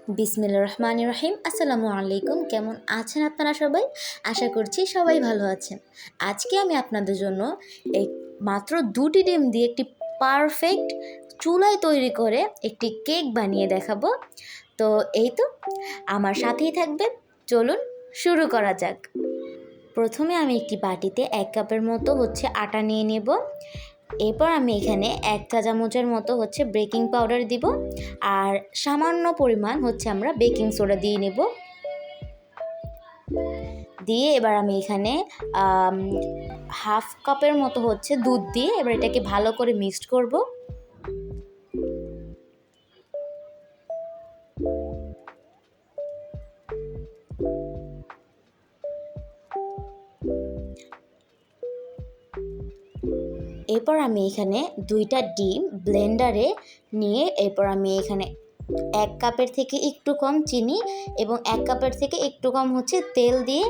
বিসমিল্লাহির রহমানির রহিম। আসসালামু আলাইকুম। কেমন আছেন আপনারা সবাই? আশা করছি সবাই ভালো আছেন। আজকে আমি আপনাদের জন্য এই মাত্র 2টি ডিম দিয়ে একটি পারফেক্ট চুলায় তৈরি করে একটি কেক বানিয়ে দেখাবো। তো এই তো, আমার সাথেই থাকবেন। চলুন শুরু করা যাক। প্রথমে আমি একটি বাটিতে 1 কাপের মতো আটা নিয়ে নেব। এরপর আমি এখানে 1 চা চামচের মতো বেকিং পাউডার দিব, আর সামান্য পরিমাণ আমরা বেকিং সোডা দিয়ে নেব। দিয়ে এবার আমি এখানে হাফ কাপের মতো দুধ দিয়ে এবার এটাকে ভালো করে মিক্সড করব। এরপর আমি এখানে 2টা ডিম ব্লেন্ডারে নিয়ে এরপর আমি এখানে 1 কাপের থেকে একটু কম চিনি এবং 1 কাপের থেকে একটু কম তেল দিয়ে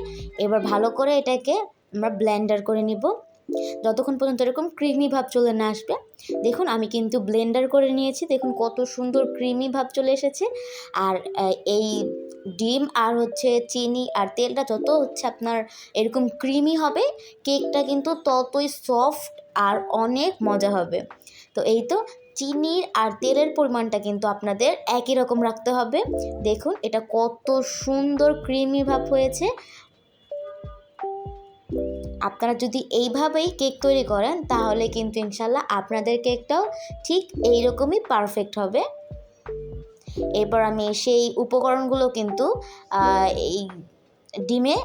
এবার ভালো করে এটাকে আমরা ব্লেন্ডার করে নিব, যতক্ষণ পর্যন্ত এরকম ক্রিমি ভাব চলে না আসবে। দেখুন আমি কিন্তু ব্লেন্ডার করে নিয়েছি, দেখুন কত সুন্দর ক্রিমি ভাব চলে এসেছে। আর এই ডিম আর চিনি আর তেলটা যত আপনার এরকম ক্রিমি হবে, কেকটা কিন্তু ততই সফট আর অনেক মজা হবে। তো এই তো, চিনির আর তেলের পরিমাণটা কিন্তু আপনাদের একই রকম রাখতে হবে। দেখুন এটা কত সুন্দর ক্রিমি ভাব হয়েছে। আপনারা যদি এইভাবেই কেক তৈরি করেন তাহলে কিন্তু ইনশাল্লাহ আপনাদের কেকটাও ঠিক এইরকমই পারফেক্ট হবে। এরপর আমি সেই উপকরণগুলো কিন্তু এই ডিমে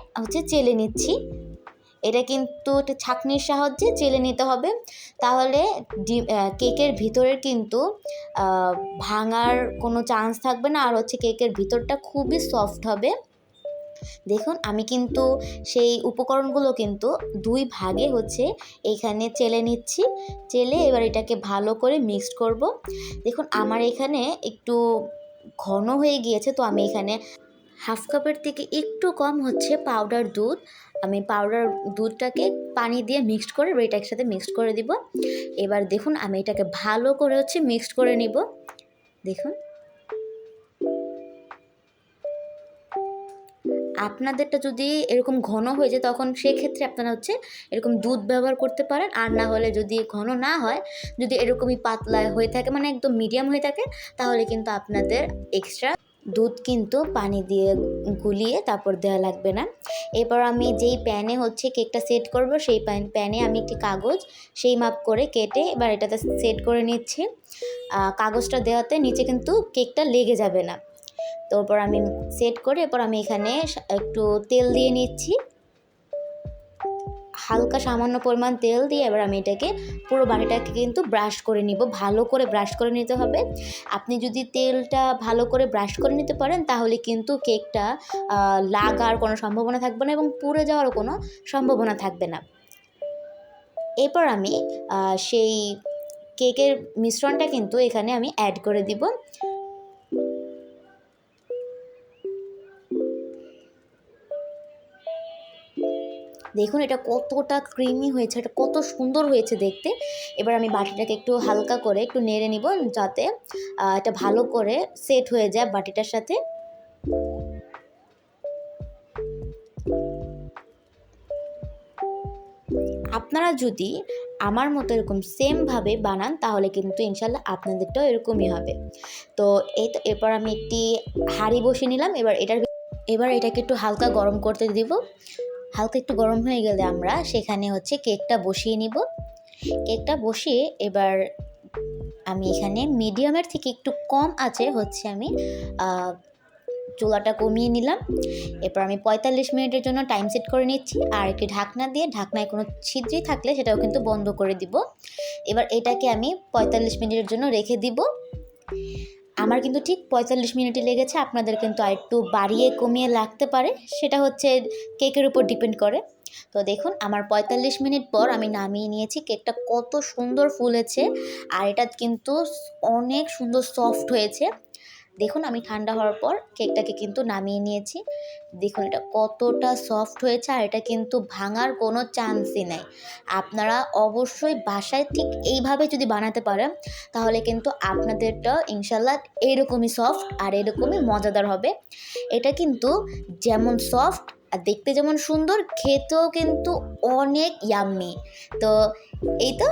চেলে নিচ্ছি। এটা কিন্তু একটা ছাঁকনির সাহায্যে চেলে নিতে হবে, তাহলে কেকের ভিতরের কিন্তু ভাঙার কোনো চান্স থাকবে না, আর কেকের ভিতরটা খুবই সফট হবে। দেখুন আমি কিন্তু সেই উপকরণগুলো কিন্তু 2 ভাগে এখানে চেলে নিচ্ছি। চেলে এবার এটাকে ভালো করে মিক্সড করব। দেখুন আমার এখানে একটু ঘন হয়ে গিয়েছে, তো আমি এখানে হাফ কাপের থেকে একটু কম পাউডার দুধ, আমি পাউডার দুধটাকে পানি দিয়ে মিক্সড করে এটা একসাথে মিক্সড করে দিব। এবার দেখুন আমি এটাকে ভালো করে মিক্সড করে নিব। দেখুন আপনাদেরটা যদি এরকম ঘন হয়ে যায় তখন সেক্ষেত্রে আপনারা এরকম দুধ ব্যবহার করতে পারেন, আর না হলে যদি ঘন না হয়, যদি এরকমই পাতলা হয়ে থাকে মানে একদম মিডিয়াম হয়ে থাকে, তাহলে কিন্তু আপনাদের এক্সট্রা দুধ কিন্তু পানি দিয়ে গুলিয়ে তারপর দেওয়া লাগবে না। এরপর আমি যেই প্যানে কেকটা সেট করব, সেই প্যানে আমি একটি কাগজ সেই মাপ করে কেটে এবার এটাতে সেট করে নিচ্ছি। কাগজটা দেওয়াতে নিচে কিন্তু কেকটা লেগে যাবে না। তারপর আমি সেট করে এরপর আমি এখানে একটু তেল দিয়ে নিচ্ছি, হালকা সামান্য পরিমাণ তেল দিয়ে এবার আমি এটাকে পুরো বাটিটাকে কিন্তু ব্রাশ করে নিব, ভালো করে ব্রাশ করে নিতে হবে। আপনি যদি তেলটা ভালো করে ব্রাশ করে নিতে পারেন তাহলে কিন্তু কেকটা লাগার কোনো সম্ভাবনা থাকবে না এবং পুড়ে যাওয়ারও কোনো সম্ভাবনা থাকবে না। এরপর আমি সেই কেকের মিশ্রণটা কিন্তু এখানে আমি অ্যাড করে দিব। দেখুন এটা কতটা ক্রিমি হয়েছে, এটা কত সুন্দর হয়েছে দেখতে। এবার আমি বাটিটাকে একটু হালকা করে একটু নেড়ে নিব, যাতে এটা ভালো করে সেট হয়ে যায় বাটিটার সাথে। আপনারা যদি আমার মতো এরকম সেমভাবে বানান তাহলে কিন্তু ইনশাল্লাহ আপনাদেরটাও এরকমই হবে। তো এই তো, এরপর আমি একটি হাঁড়ি বসিয়ে নিলাম। এবার এটাকে একটু হালকা গরম করতে দিব। হালকা একটু গরম হয়ে গেলে আমরা সেখানে কেকটা বসিয়ে নিব। কেকটা বসিয়ে এবার আমি এখানে মিডিয়ামের থেকে একটু কম আছে আমি চুলাটা কমিয়ে নিলাম। এরপর আমি 45 মিনিটের জন্য টাইম সেট করে নিচ্ছি, আর একটি ঢাকনা দিয়ে ঢাকনায় কোনো ছিদ্র থাকলে সেটাও কিন্তু বন্ধ করে দিব। এবার এটাকে আমি 45 মিনিটের জন্য রেখে দিব। আমার কিন্তু ঠিক 45 মিনিটই লেগেছে, আপনাদের কিন্তু আর একটু বাড়িয়ে কমিয়ে লাগতে পারে, সেটা কেকের উপর ডিপেন্ড করে। তো দেখুন আমার 45 মিনিট পর আমি নামিয়ে নিয়েছি। কেকটা কত সুন্দর ফুলেছে আর এটা কিন্তু অনেক সুন্দর সফট হয়েছে। দেখুন আমি ঠান্ডা হওয়ার পর কেকটাকে কিন্তু নামিয়ে নিয়েছি। দেখুন এটা কতটা সফট হয়েছে, আর এটা কিন্তু ভাঙার কোনো চান্সই নাই। আপনারা অবশ্যই বাসায় ঠিক এইভাবে যদি বানাতে পারেন তাহলে কিন্তু আপনাদেরটা ইনশাল্লাহ এরকমই সফট আর এরকমই মজাদার হবে। এটা কিন্তু যেমন সফট আর দেখতে যেমন সুন্দর, খেতেও কিন্তু অনেক ইয়াম্মি। তো এই তো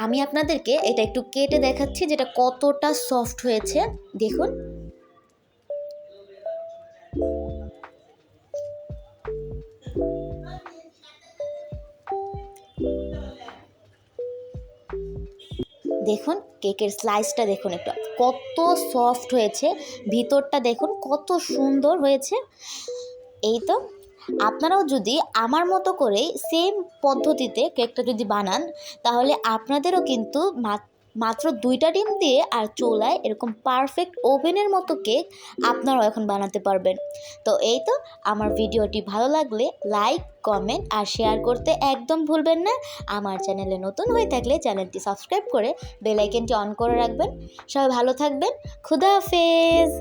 আমি আপনাদেরকে এটা একটু কেটে দেখাচ্ছি যেটা কতটা সফট হয়েছে। দেখুন দেখুন কেকের স্লাইসটা দেখুন একটু কত সফট হয়েছে, ভিতরটা দেখুন কত সুন্দর হয়েছে। এই তো আপনারাও যদি আমার মতো করে সেম পদ্ধতিতে কেকটা যদি বানান তাহলে আপনাদেরও কিন্তু মাত্র 2টা ডিম দিয়ে আর চুলায় এরকম পারফেক্ট ওভেনের মতো কেক আপনারাও এখন বানাতে পারবেন। তো এই তো আমার ভিডিওটি ভালো লাগলে লাইক, কমেন্ট আর শেয়ার করতে একদম ভুলবেন না। আমার চ্যানেলে নতুন হয়ে থাকলে চ্যানেলটি সাবস্ক্রাইব করে বেল আইকনটি অন করে রাখবেন। সবাই ভালো থাকবেন। খুদা হাফেজ।